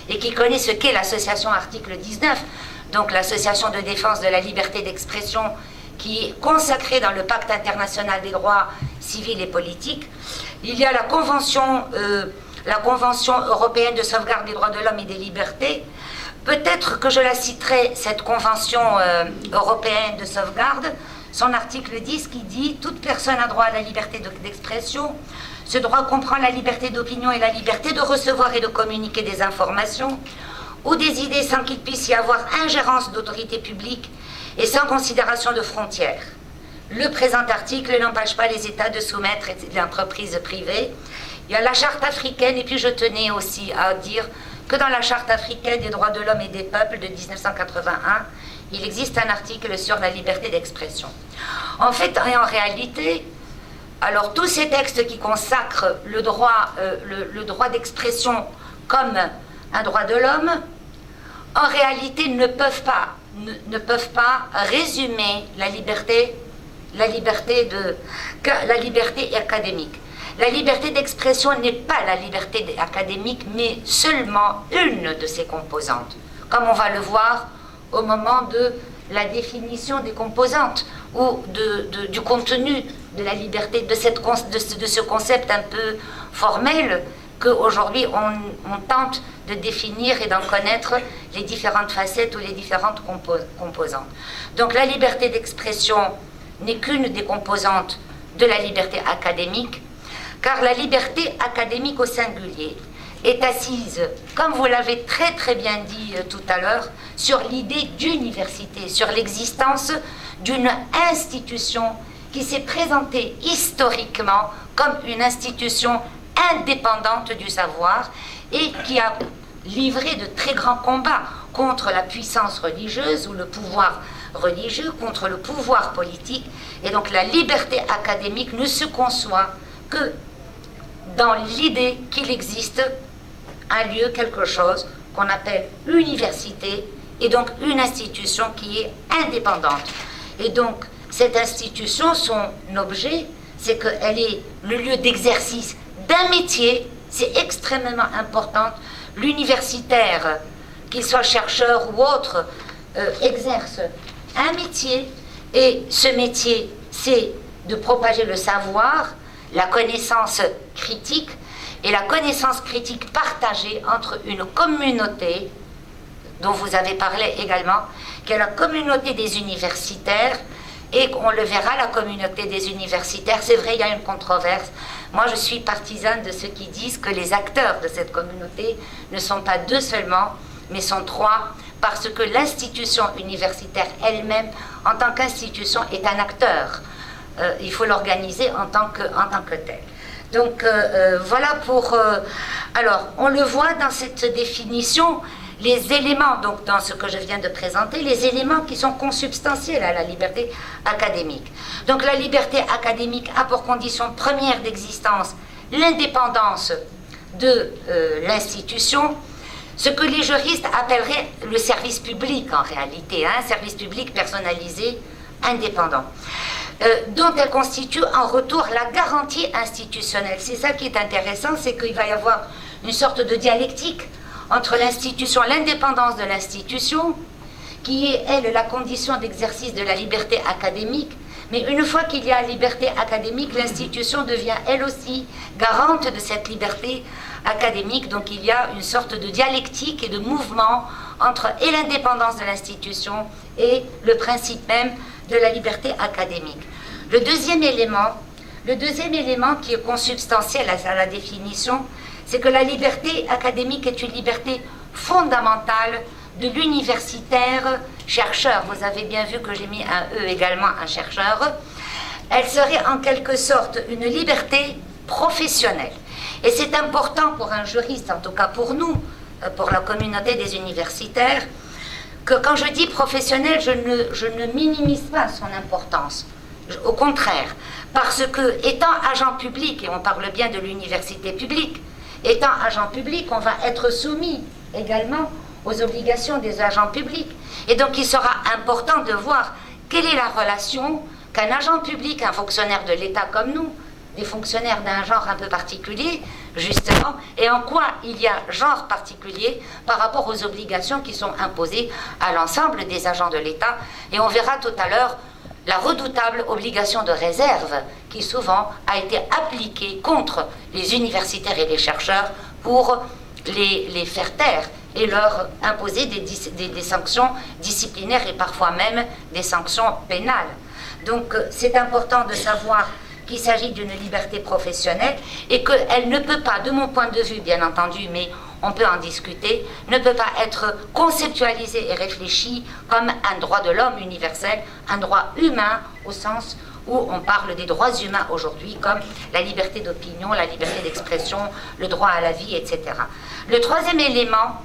et qui connaît ce qu'est l'association article 19, donc l'association de défense de la liberté d'expression qui est consacrée dans le pacte international des droits civils et politiques. Il y a la Convention européenne de sauvegarde des droits de l'homme et des libertés. Peut-être que je la citerai, cette Convention européenne de sauvegarde, son article 10 qui dit « Toute personne a droit à la liberté d'expression. Ce droit comprend la liberté d'opinion et la liberté de recevoir et de communiquer des informations ou des idées sans qu'il puisse y avoir ingérence d'autorité publique et sans considération de frontières. Le présent article n'empêche pas les États de soumettre l'entreprise privée. Il y a la charte africaine, et puis je tenais aussi à dire que dans la charte africaine des droits de l'homme et des peuples de 1981, il existe un article sur la liberté d'expression. En fait et en réalité, alors tous ces textes qui consacrent le droit d'expression comme un droit de l'homme, en réalité ne peuvent pas résumer la liberté académique. La liberté d'expression n'est pas la liberté académique, mais seulement une de ses composantes, comme on va le voir au moment de la définition des composantes ou du contenu de la liberté, de ce concept un peu formel qu'aujourd'hui on tente de définir et d'en connaître les différentes facettes ou les différentes composantes. Donc la liberté d'expression n'est qu'une des composantes de la liberté académique, car la liberté académique au singulier est assise, comme vous l'avez très très bien dit tout à l'heure, sur l'idée d'université, sur l'existence d'une institution qui s'est présentée historiquement comme une institution indépendante du savoir et qui a livré de très grands combats contre la puissance religieuse ou le pouvoir religieux, contre le pouvoir politique. Et donc la liberté académique ne se conçoit que dans l'idée qu'il existe un lieu, quelque chose qu'on appelle université, et donc une institution qui est indépendante. Et donc cette institution, son objet, c'est qu'elle est le lieu d'exercice d'un métier. C'est extrêmement important. L'universitaire, qu'il soit chercheur ou autre, exerce un métier, et ce métier, c'est de propager le savoir, la connaissance critique, et la connaissance critique partagée entre une communauté, dont vous avez parlé également, qui est la communauté des universitaires, et on le verra, la communauté des universitaires, c'est vrai, il y a une controverse. Moi, je suis partisane de ceux qui disent que les acteurs de cette communauté ne sont pas deux seulement, mais sont trois, parce que l'institution universitaire elle-même, en tant qu'institution, est un acteur. Il faut l'organiser en tant que tel. Donc, voilà pour... alors, on le voit dans cette définition, les éléments, donc dans ce que je viens de présenter, les éléments qui sont consubstantiels à la liberté académique. Donc la liberté académique a pour condition première d'existence l'indépendance de l'institution, ce que les juristes appelleraient le service public en réalité, un service public personnalisé, indépendant, dont elle constitue en retour la garantie institutionnelle. C'est ça qui est intéressant, c'est qu'il va y avoir une sorte de dialectique entre l'institution, l'indépendance de l'institution, qui est, elle, la condition d'exercice de la liberté académique. Mais une fois qu'il y a liberté académique, l'institution devient, elle aussi, garante de cette liberté académique. Donc il y a une sorte de dialectique et de mouvement entre et l'indépendance de l'institution et le principe même de la liberté académique. Le deuxième élément qui est consubstantiel à la définition, c'est que la liberté académique est une liberté fondamentale de l'universitaire chercheur. Vous avez bien vu que j'ai mis un E également, un chercheur. Elle serait en quelque sorte une liberté professionnelle. Et c'est important pour un juriste, en tout cas pour nous, pour la communauté des universitaires, que quand je dis professionnel, je ne minimise pas son importance. Au contraire, parce que étant agent public, et on parle bien de l'université publique, étant agent public, on va être soumis également aux obligations des agents publics. Et donc il sera important de voir quelle est la relation qu'un agent public, un fonctionnaire de l'État comme nous, des fonctionnaires d'un genre un peu particulier, justement, et en quoi il y a genre particulier par rapport aux obligations qui sont imposées à l'ensemble des agents de l'État. Et on verra tout à l'heure la redoutable obligation de réserve qui souvent a été appliquée contre les universitaires et les chercheurs pour les faire taire et leur imposer des sanctions disciplinaires et parfois même des sanctions pénales. Donc c'est important de savoir qu'il s'agit d'une liberté professionnelle et qu'elle ne peut pas, de mon point de vue bien entendu, mais on peut en discuter, ne peut pas être conceptualisée et réfléchie comme un droit de l'homme universel, un droit humain au sens où on parle des droits humains aujourd'hui, comme la liberté d'opinion, la liberté d'expression, le droit à la vie, etc. Le troisième élément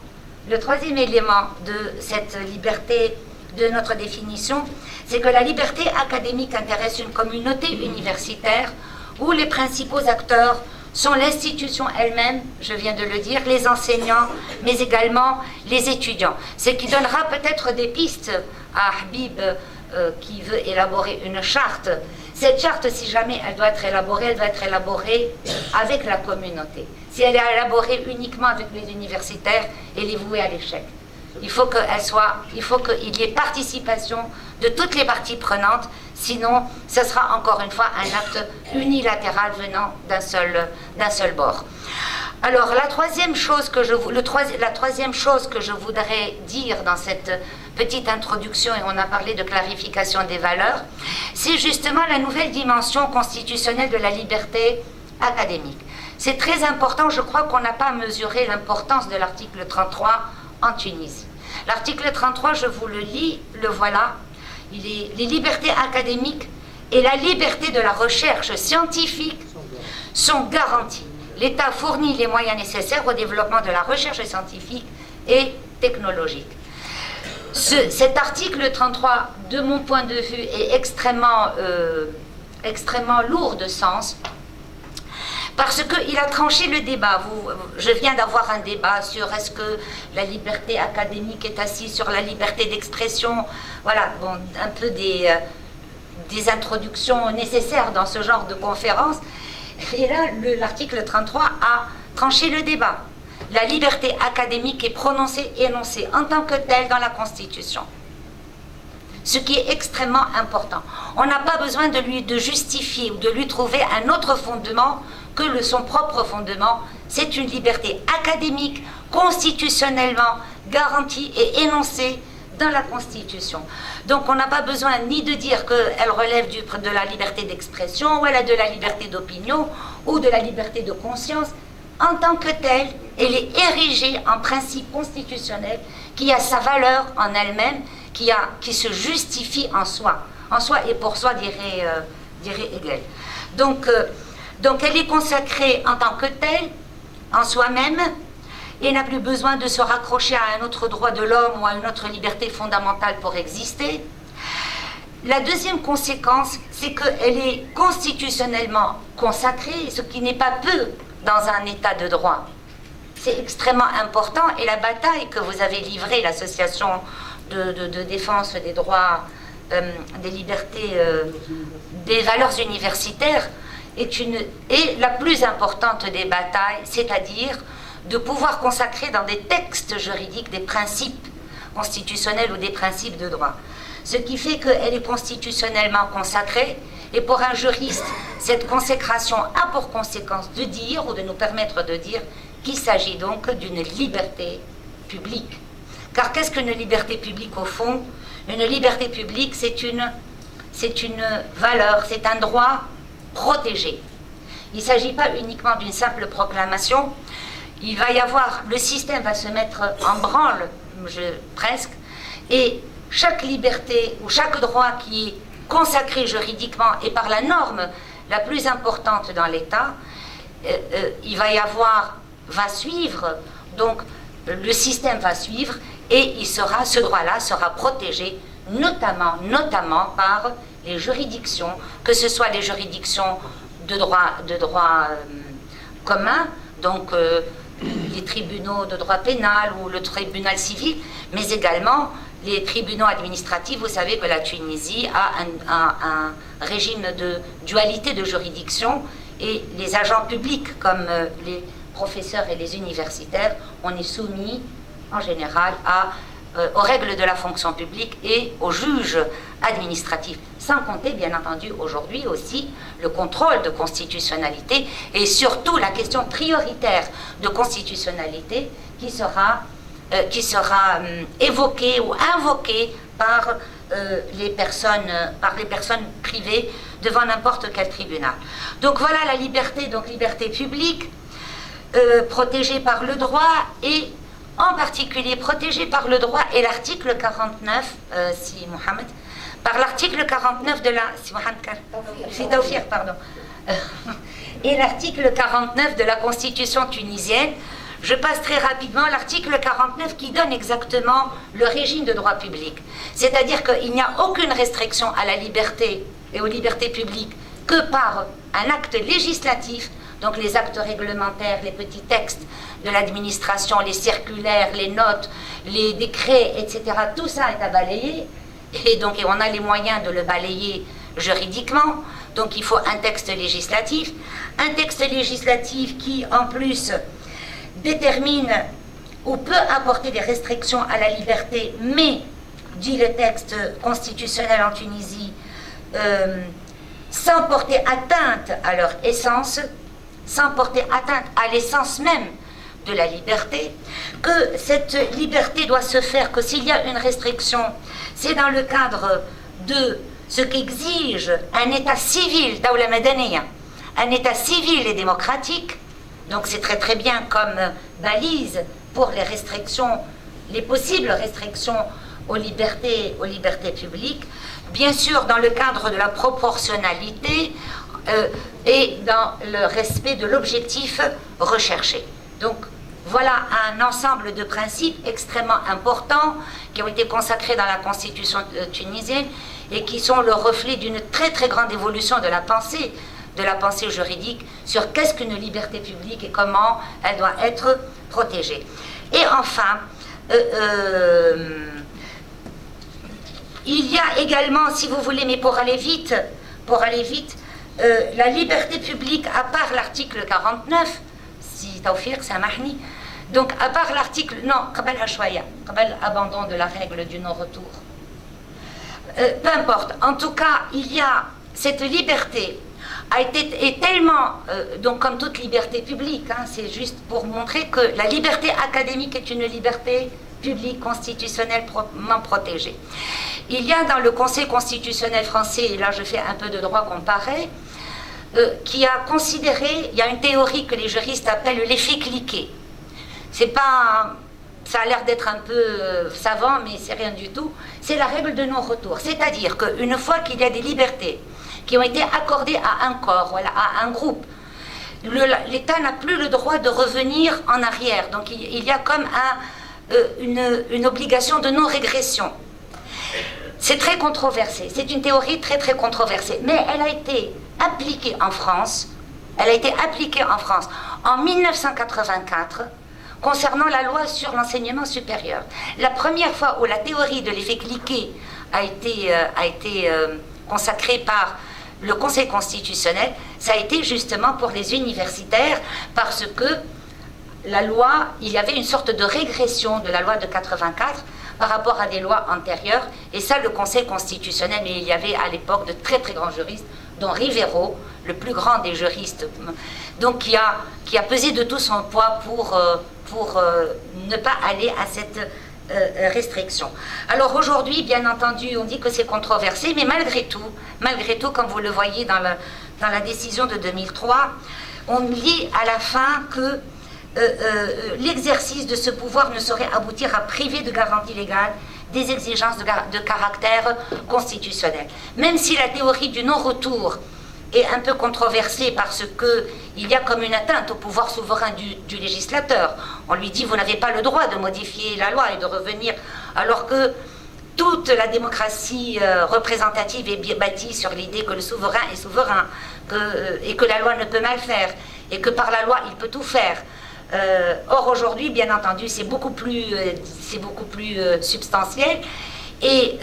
de cette liberté, de notre définition, c'est que la liberté académique intéresse une communauté universitaire où les principaux acteurs sont l'institution elle-même, je viens de le dire, les enseignants, mais également les étudiants. Ce qui donnera peut-être des pistes à Habib qui veut élaborer une charte. Cette charte, si jamais elle doit être élaborée avec la communauté. Si elle est élaborée uniquement avec les universitaires, elle est vouée à l'échec. Il faut qu'il y ait participation de toutes les parties prenantes, sinon ce sera encore une fois un acte unilatéral venant d'un seul bord. Alors la troisième chose que je voudrais dire dans cette petite introduction, et on a parlé de clarification des valeurs, c'est justement la nouvelle dimension constitutionnelle de la liberté académique. C'est très important, je crois qu'on n'a pas mesuré l'importance de l'article 33 en Tunisie. L'article 33, je vous le lis, le voilà. Les libertés académiques et la liberté de la recherche scientifique sont garanties. L'État fournit les moyens nécessaires au développement de la recherche scientifique et technologique. Cet article 33, de mon point de vue, est extrêmement lourd de sens, parce qu'il a tranché le débat. Je viens d'avoir un débat sur est-ce que la liberté académique est assise sur la liberté d'expression. Voilà, bon, un peu des introductions nécessaires dans ce genre de conférence. Et là, l'article 33 a tranché le débat. La liberté académique est prononcée, énoncée en tant que telle dans la Constitution. Ce qui est extrêmement important. On n'a pas besoin de justifier ou de lui trouver un autre fondement que son propre fondement. C'est une liberté académique, constitutionnellement garantie et énoncée dans la Constitution. Donc on n'a pas besoin ni de dire qu'elle relève de la liberté d'expression, ou elle a de la liberté d'opinion, ou de la liberté de conscience. En tant que telle, elle est érigée en principe constitutionnel qui a sa valeur en elle-même, qui se justifie en soi et pour soi, dirait Hegel. Donc elle est consacrée en tant que telle, en soi-même, et n'a plus besoin de se raccrocher à un autre droit de l'homme ou à une autre liberté fondamentale pour exister. La deuxième conséquence, c'est qu'elle est constitutionnellement consacrée, ce qui n'est pas peu dans un état de droit. C'est extrêmement important, et la bataille que vous avez livrée, l'association de défense des droits, des libertés, des valeurs universitaires, est la plus importante des batailles, c'est-à-dire de pouvoir consacrer dans des textes juridiques des principes constitutionnels ou des principes de droit. Ce qui fait qu'elle est constitutionnellement consacrée, et pour un juriste, cette consécration a pour conséquence de dire, ou de nous permettre de dire, qu'il s'agit donc d'une liberté publique. Car qu'est-ce qu'une liberté publique au fond? Une liberté publique, c'est une valeur, c'est un droit protégé. Il ne s'agit pas uniquement d'une simple proclamation. Le système va se mettre en branle, presque, et chaque liberté ou chaque droit qui est consacré juridiquement et par la norme la plus importante dans l'État, va suivre, donc le système va suivre, et ce droit-là sera protégé notamment par les juridictions, que ce soit les juridictions de droit commun, donc les tribunaux de droit pénal ou le tribunal civil, mais également les tribunaux administratifs. Vous savez que la Tunisie a un régime de dualité de juridiction, et les agents publics comme les professeurs et les universitaires, on est soumis en général aux règles de la fonction publique et aux juges administratifs, sans compter bien entendu aujourd'hui aussi le contrôle de constitutionnalité et surtout la question prioritaire de constitutionnalité qui sera évoquée ou invoquée par les personnes privées devant n'importe quel tribunal. Donc voilà la liberté, donc liberté publique, protégée par le droit et en particulier protégée par le droit et l'article 49, si Mohamed, par l'article 49 de la... Si Tawfiq, pardon. Et l'article 49 de la Constitution tunisienne. Je passe très rapidement l'article 49 qui donne exactement le régime de droit public. C'est-à-dire qu'il n'y a aucune restriction à la liberté et aux libertés publiques que par un acte législatif, donc les actes réglementaires, les petits textes de l'administration, les circulaires, les notes, les décrets, etc. Tout ça est à balayer et on a les moyens de le balayer juridiquement. Donc il faut un texte législatif qui en plus détermine ou peut apporter des restrictions à la liberté, mais, dit le texte constitutionnel en Tunisie, sans porter atteinte à leur essence, sans porter atteinte à l'essence même de la liberté, que cette liberté doit se faire, que s'il y a une restriction, c'est dans le cadre de ce qu'exige un État civil, Dawla Madaniya, un État civil et démocratique. Donc c'est très très bien comme balise pour les restrictions, les possibles restrictions aux libertés publiques, bien sûr dans le cadre de la proportionnalité et dans le respect de l'objectif recherché. Donc voilà un ensemble de principes extrêmement importants qui ont été consacrés dans la Constitution tunisienne et qui sont le reflet d'une très très grande évolution de la pensée juridique sur qu'est-ce qu'une liberté publique et comment elle doit être protégée. Et enfin, il y a également, si vous voulez, mais pour aller vite, la liberté publique, à part l'article 49, si Tawfiq Samahni, donc à part l'article, non, Qabal Hachwaya, Qabal abandon de la règle du non-retour. Peu importe, en tout cas, il y a cette liberté est tellement, donc comme toute liberté publique, hein, c'est juste pour montrer que la liberté académique est une liberté publique constitutionnellement protégée. Il y a dans le Conseil constitutionnel français, et là je fais un peu de droit comparé, qui a considéré, il y a une théorie que les juristes appellent l'effet cliquet. C'est pas, ça a l'air d'être un peu savant, mais c'est rien du tout. C'est la règle de non-retour, c'est-à-dire qu'une fois qu'il y a des libertés qui ont été accordées à un corps, voilà, à un groupe, l'État n'a plus le droit de revenir en arrière. Donc il y a comme une obligation de non-régression. C'est très controversé, c'est une théorie très très controversée, mais elle a été appliquée en France, en 1984 concernant la loi sur l'enseignement supérieur. La première fois où la théorie de l'effet cliquet a été consacrée par le Conseil constitutionnel, ça a été justement pour les universitaires, parce que la loi, il y avait une sorte de régression de la loi de 84 par rapport à des lois antérieures, et ça le Conseil constitutionnel, mais il y avait à l'époque de très très grands juristes, dont Rivero, le plus grand des juristes, donc qui a pesé de tout son poids pour ne pas aller à cette restriction. Alors aujourd'hui, bien entendu, on dit que c'est controversé, mais malgré tout, comme vous le voyez dans la décision de 2003, on lit à la fin que l'exercice de ce pouvoir ne saurait aboutir à priver de garantie légale des exigences de caractère constitutionnel. Même si la théorie du non-retour est un peu controversée parce qu'il y a comme une atteinte au pouvoir souverain du législateur. On lui dit, vous n'avez pas le droit de modifier la loi et de revenir, alors que toute la démocratie représentative est bâtie sur l'idée que le souverain est souverain, et que la loi ne peut mal faire, et que par la loi, il peut tout faire. Or, aujourd'hui, bien entendu, c'est beaucoup plus substantiel, et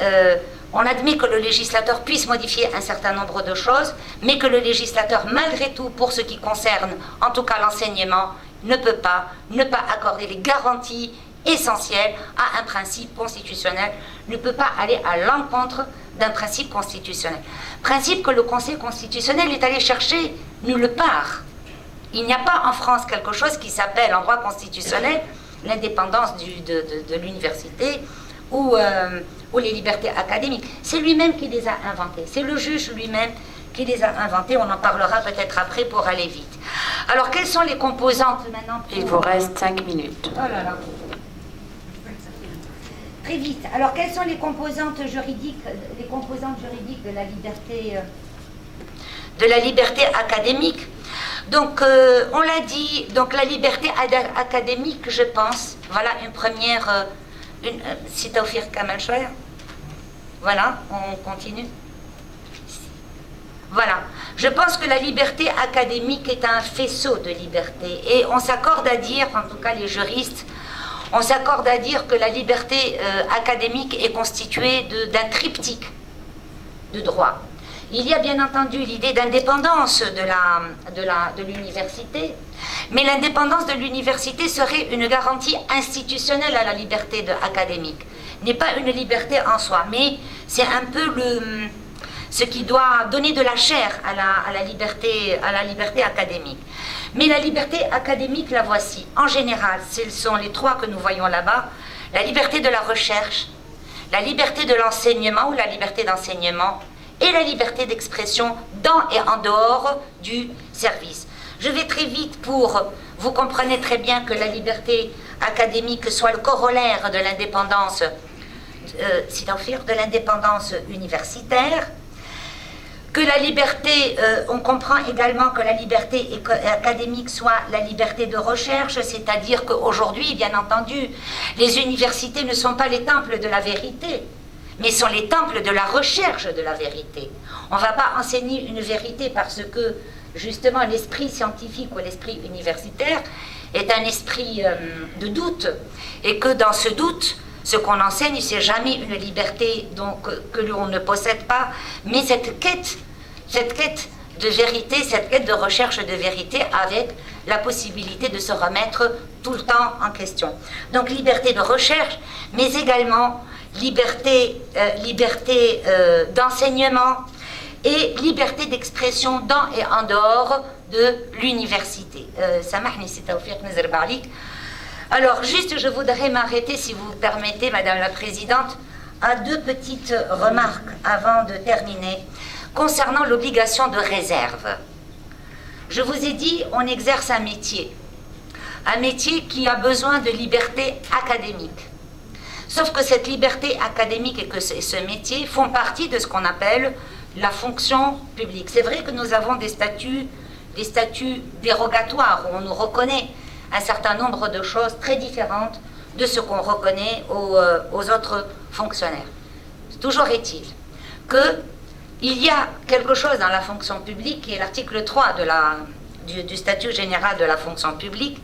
on admet que le législateur puisse modifier un certain nombre de choses, mais que le législateur, malgré tout, pour ce qui concerne, en tout cas l'enseignement, ne peut pas ne pas accorder les garanties essentielles à un principe constitutionnel, ne peut pas aller à l'encontre d'un principe constitutionnel. Principe que le Conseil constitutionnel est allé chercher nulle part. Il n'y a pas en France quelque chose qui s'appelle en droit constitutionnel l'indépendance de l'université ou les libertés académiques. C'est lui-même qui les a inventées. C'est le juge lui-même qui les a inventées. On en parlera peut-être après pour aller vite. Alors, quelles sont les composantes maintenant Il vous reste 5 minutes. Oh là là. Très vite. Alors, quelles sont les composantes juridiques de la liberté académique? Donc, on l'a dit, donc la liberté académique, je pense, voilà une première, si Taoufir Kamal Chouer, voilà, on continue. Voilà, je pense que la liberté académique est un faisceau de liberté, et on s'accorde à dire, en tout cas les juristes, on s'accorde à dire que la liberté académique est constituée d'un triptyque de droits. Il y a bien entendu l'idée d'indépendance de l'université, mais l'indépendance de l'université serait une garantie institutionnelle à la liberté académique. N'est pas une liberté en soi, mais c'est un peu ce qui doit donner de la chair à la liberté académique. Mais la liberté académique, la voici. En général, ce sont les trois que nous voyons là-bas. La liberté de la recherche, la liberté de l'enseignement ou la liberté d'enseignement, et la liberté d'expression dans et en dehors du service. Je vais très vite vous comprenez très bien que la liberté académique soit le corollaire de l'indépendance, de l'indépendance universitaire, que la liberté, on comprend également que la liberté académique soit la liberté de recherche, c'est-à-dire qu'aujourd'hui, bien entendu, les universités ne sont pas les temples de la vérité, mais sont les temples de la recherche de la vérité. On ne va pas enseigner une vérité parce que, justement, l'esprit scientifique ou l'esprit universitaire est un esprit de doute, et que dans ce doute, ce qu'on enseigne, c'est jamais une liberté que l'on ne possède pas, mais cette quête de vérité, cette quête de recherche de vérité avec la possibilité de se remettre tout le temps en question. Donc liberté de recherche, mais également liberté d'enseignement et liberté d'expression dans et en dehors de l'université. Alors, juste, je voudrais m'arrêter, si vous permettez, Madame la Présidente, à deux petites remarques avant de terminer, concernant l'obligation de réserve. Je vous ai dit, on exerce un métier qui a besoin de liberté académique. Sauf que cette liberté académique et que ce métier font partie de ce qu'on appelle la fonction publique. C'est vrai que nous avons des statuts dérogatoires où on nous reconnaît un certain nombre de choses très différentes de ce qu'on reconnaît aux autres fonctionnaires. Toujours est-il qu'il y a quelque chose dans la fonction publique, qui est l'article 3 du statut général de la fonction publique,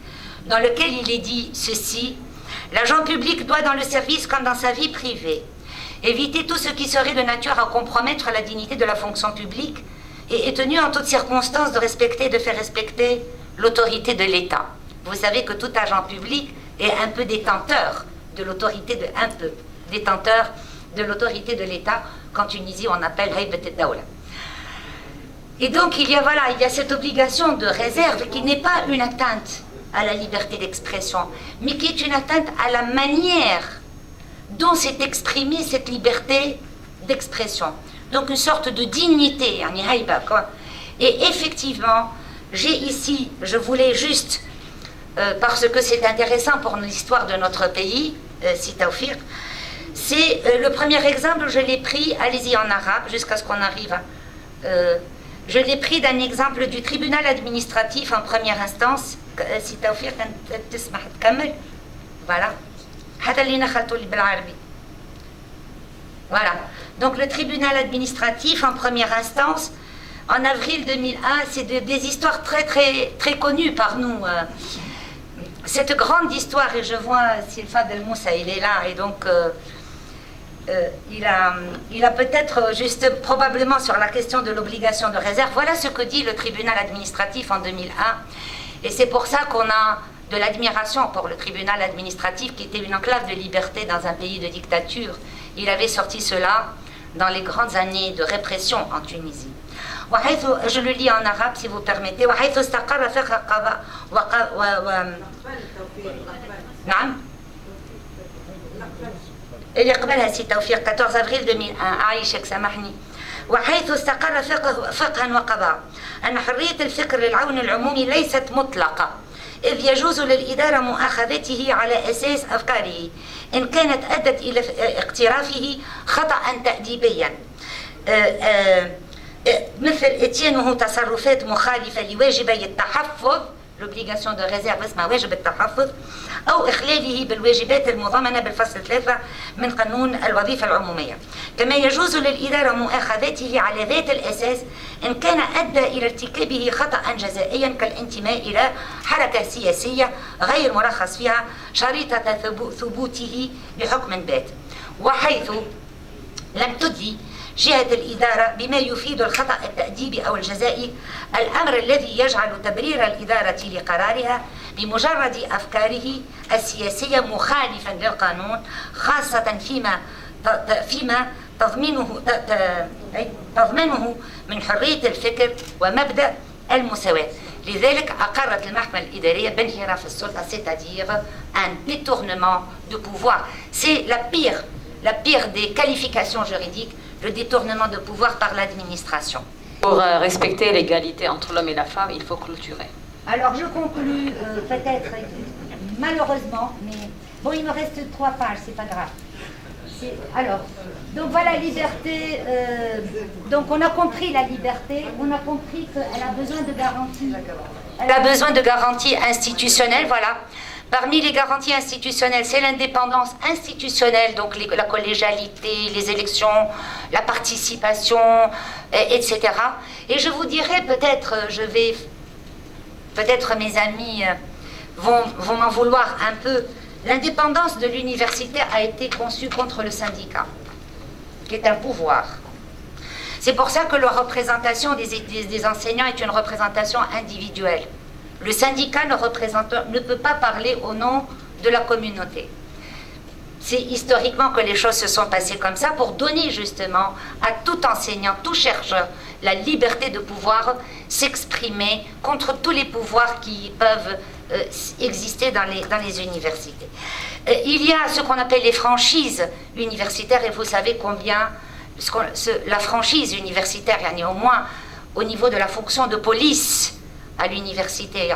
dans lequel il est dit ceci: l'agent public doit, dans le service comme dans sa vie privée, éviter tout ce qui serait de nature à compromettre la dignité de la fonction publique et est tenu en toutes circonstances de respecter et de faire respecter l'autorité de l'État. Vous savez que tout agent public est un peu détenteur de l'autorité de l'État, qu'en Tunisie on appelle Haybat al-Dawla. Et donc il y a cette obligation de réserve qui n'est pas une atteinte à la liberté d'expression, mais qui est une atteinte à la manière dont s'est exprimée cette liberté d'expression. Donc une sorte de dignité, et effectivement, j'ai ici, je voulais juste, parce que c'est intéressant pour l'histoire de notre pays, si Taoufir, c'est le premier exemple, je l'ai pris, allez-y en arabe, jusqu'à ce qu'on arrive je l'ai pris d'un exemple du tribunal administratif en première instance. Si Taoufir, voilà. Voilà. Donc le tribunal administratif en première instance, en avril 2001, c'est des histoires très très très connues par nous. Cette grande histoire, et je vois Sylpha Del Moussa, il est là, et donc il a peut-être juste probablement sur la question de l'obligation de réserve. Voilà ce que dit le tribunal administratif en 2001. Et c'est pour ça qu'on a de l'admiration pour le tribunal administratif qui était une enclave de liberté dans un pays de dictature. Il avait sorti cela dans les grandes années de répression en Tunisie. Je le lis en arabe si vous permettez. اللي قبلها سي توفيق 14 افريل 2001 عايشك سامحني. وحيث استقر فقها وقضاء ان حريه الفكر للعون العمومي ليست مطلقه، اذ يجوز للاداره مؤاخذته على اساس افكاره ان كانت ادت الى اقترافه خطا تاديبيا، مثل اتيانه تصرفات مخالفه لواجبي التحفظ، l'obligation de réserve اسمها واجب التحفظ، أو إخلاله بالواجبات المضمنة بالفصل 3 من قانون الوظيفة العمومية. كما يجوز للإدارة مؤاخذته على ذات الأساس إن كان أدى إلى ارتكابه خطأ جزائيا كالانتماء إلى حركة سياسية غير مرخص فيها شريطة ثبوته بحكم بات، وحيث لم تدلي جهة الإدارة بما يفيد الخطأ التأديبي أو الجزائي، الأمر الذي يجعل تبرير الإدارة لقرارها بمجرد أفكاره السياسية مخالفا للقانون، خاصة فيما تضمنه من حرية الفكر ومبدأ المساواة. لذلك أقرت المحكمة الإدارية بانحراف السلطة، c'est-à-dire un détournement de pouvoir. C'est la pire des qualifications juridiques, le détournement de pouvoir par l'administration. Pour respecter l'égalité entre l'homme et la femme, il faut clôturer. Alors je conclus peut-être, malheureusement, mais bon, il me reste 3 pages, c'est pas grave. Alors, donc voilà, liberté, donc on a compris la liberté, on a compris qu'elle a besoin de garanties. Elle a besoin de garanties institutionnelles, voilà. Parmi les garanties institutionnelles, c'est l'indépendance institutionnelle, donc la collégialité, les élections, la participation, etc. Et je vous dirais peut-être, peut-être mes amis vont m'en vouloir un peu, l'indépendance de l'université a été conçue contre le syndicat, qui est un pouvoir. C'est pour ça que la représentation des enseignants est une représentation individuelle. Le syndicat ne peut pas parler au nom de la communauté. C'est historiquement que les choses se sont passées comme ça pour donner justement à tout enseignant, tout chercheur, la liberté de pouvoir s'exprimer contre tous les pouvoirs qui peuvent exister dans les universités. Il y a ce qu'on appelle les franchises universitaires, et vous savez combien la franchise universitaire, il y en a au moins au niveau de la fonction de police à l'université,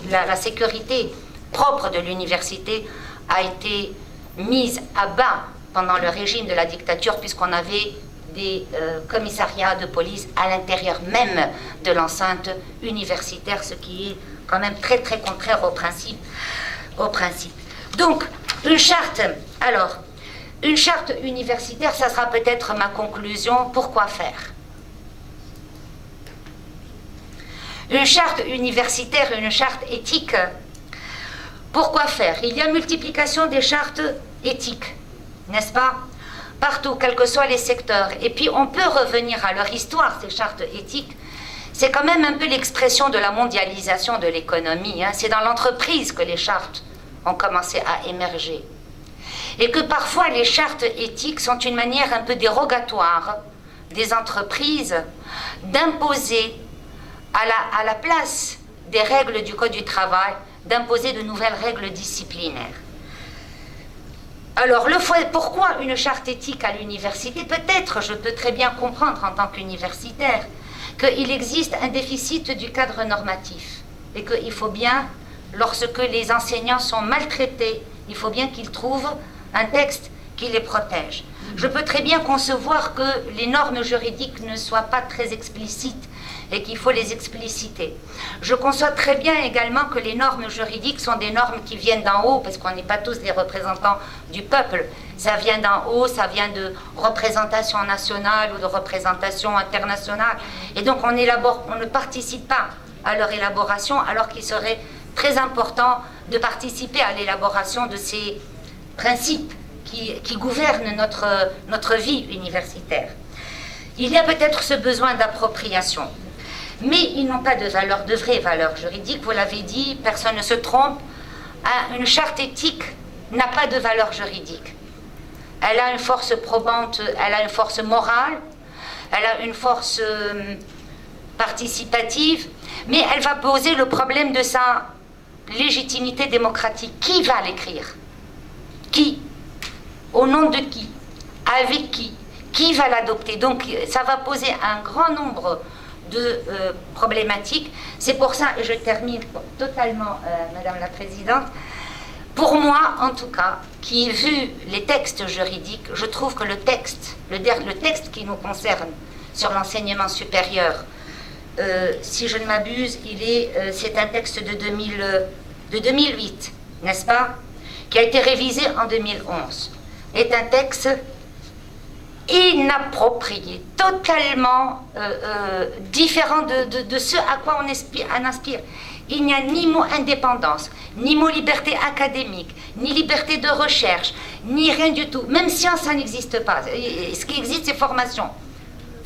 la sécurité propre de l'université a été mise à bas pendant le régime de la dictature, puisqu'on avait des commissariats de police à l'intérieur même de l'enceinte universitaire, ce qui est quand même très très contraire au principe. Donc, une charte universitaire, ça sera peut-être ma conclusion. Pourquoi faire? Une charte universitaire, une charte éthique. Pourquoi faire? Il y a multiplication des chartes éthiques, n'est-ce pas? Partout, quels que soient les secteurs. Et puis on peut revenir à leur histoire, ces chartes éthiques. C'est quand même un peu l'expression de la mondialisation de l'économie. C'est dans l'entreprise que les chartes ont commencé à émerger. Et que parfois les chartes éthiques sont une manière un peu dérogatoire des entreprises d'imposer à la place des règles du Code du travail, d'imposer de nouvelles règles disciplinaires. Alors, pourquoi une charte éthique à l'université? Peut-être, je peux très bien comprendre en tant qu'universitaire qu'il existe un déficit du cadre normatif et qu'il faut bien, lorsque les enseignants sont maltraités, il faut bien qu'ils trouvent un texte qui les protège. Je peux très bien concevoir que les normes juridiques ne soient pas très explicites et qu'il faut les expliciter. Je conçois très bien également que les normes juridiques sont des normes qui viennent d'en haut, parce qu'on n'est pas tous les représentants du peuple. Ça vient d'en haut, ça vient de représentation nationale ou de représentation internationale. Et donc on ne participe pas à leur élaboration, alors qu'il serait très important de participer à l'élaboration de ces principes qui gouvernent notre vie universitaire. Il y a peut-être ce besoin d'appropriation. mais ils n'ont pas de valeur, de vraie valeur juridique. Vous l'avez dit, personne ne se trompe. Une charte éthique n'a pas de valeur juridique. Elle a une force probante, elle a une force morale, elle a une force participative, mais elle va poser le problème de sa légitimité démocratique. Qui va l'écrire? Qui? Au nom de qui? Avec qui? Qui va l'adopter? Donc ça va poser un grand nombre de problématiques. C'est pour ça, et je termine totalement, Madame la Présidente, pour moi, en tout cas, qui ai vu les textes juridiques, je trouve que le texte qui nous concerne sur l'enseignement supérieur, si je ne m'abuse, c'est un texte de 2008, n'est-ce pas, qui a été révisé en 2011, est un texte inapproprié, totalement différent de ce à quoi on aspire. Il n'y a ni mot indépendance, ni mot liberté académique, ni liberté de recherche, ni rien du tout. Même science, ça n'existe pas. Ce qui existe, c'est formation.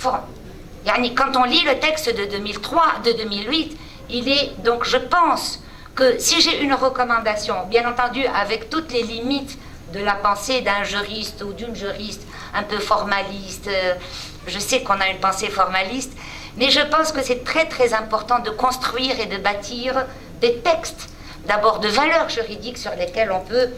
Quand on lit le texte de 2008, il est, donc je pense que si j'ai une recommandation, bien entendu avec toutes les limites de la pensée d'un juriste ou d'une juriste un peu formaliste, je sais qu'on a une pensée formaliste, mais je pense que c'est très très important de construire et de bâtir des textes, d'abord de valeurs juridiques sur lesquelles on peut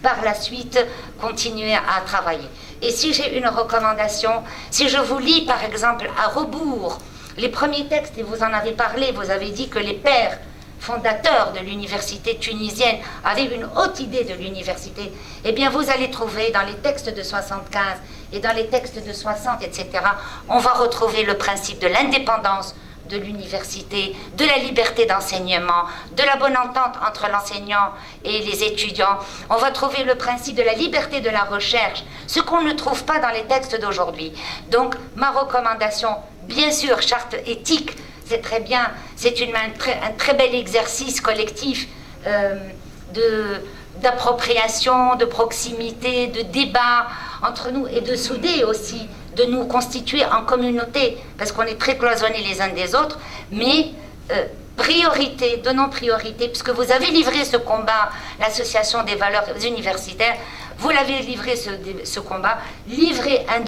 par la suite continuer à travailler. Et si j'ai une recommandation, si je vous lis par exemple à rebours les premiers textes, et vous en avez parlé, vous avez dit que les pères fondateurs de l'université tunisienne avaient une haute idée de l'université, eh bien vous allez trouver dans les textes de 75 et dans les textes de 60, etc., on va retrouver le principe de l'indépendance de l'université, de la liberté d'enseignement, de la bonne entente entre l'enseignant et les étudiants. On va trouver le principe de la liberté de la recherche, ce qu'on ne trouve pas dans les textes d'aujourd'hui. Donc, ma recommandation, bien sûr, charte éthique, c'est très bien, c'est un très bel exercice collectif d'appropriation, de proximité, de débat entre nous et de souder aussi, de nous constituer en communauté, parce qu'on est très cloisonnés les uns des autres, mais priorité, donnons priorité, puisque vous avez livré ce combat, l'association des valeurs universitaires, vous l'avez livré ce combat, livrez un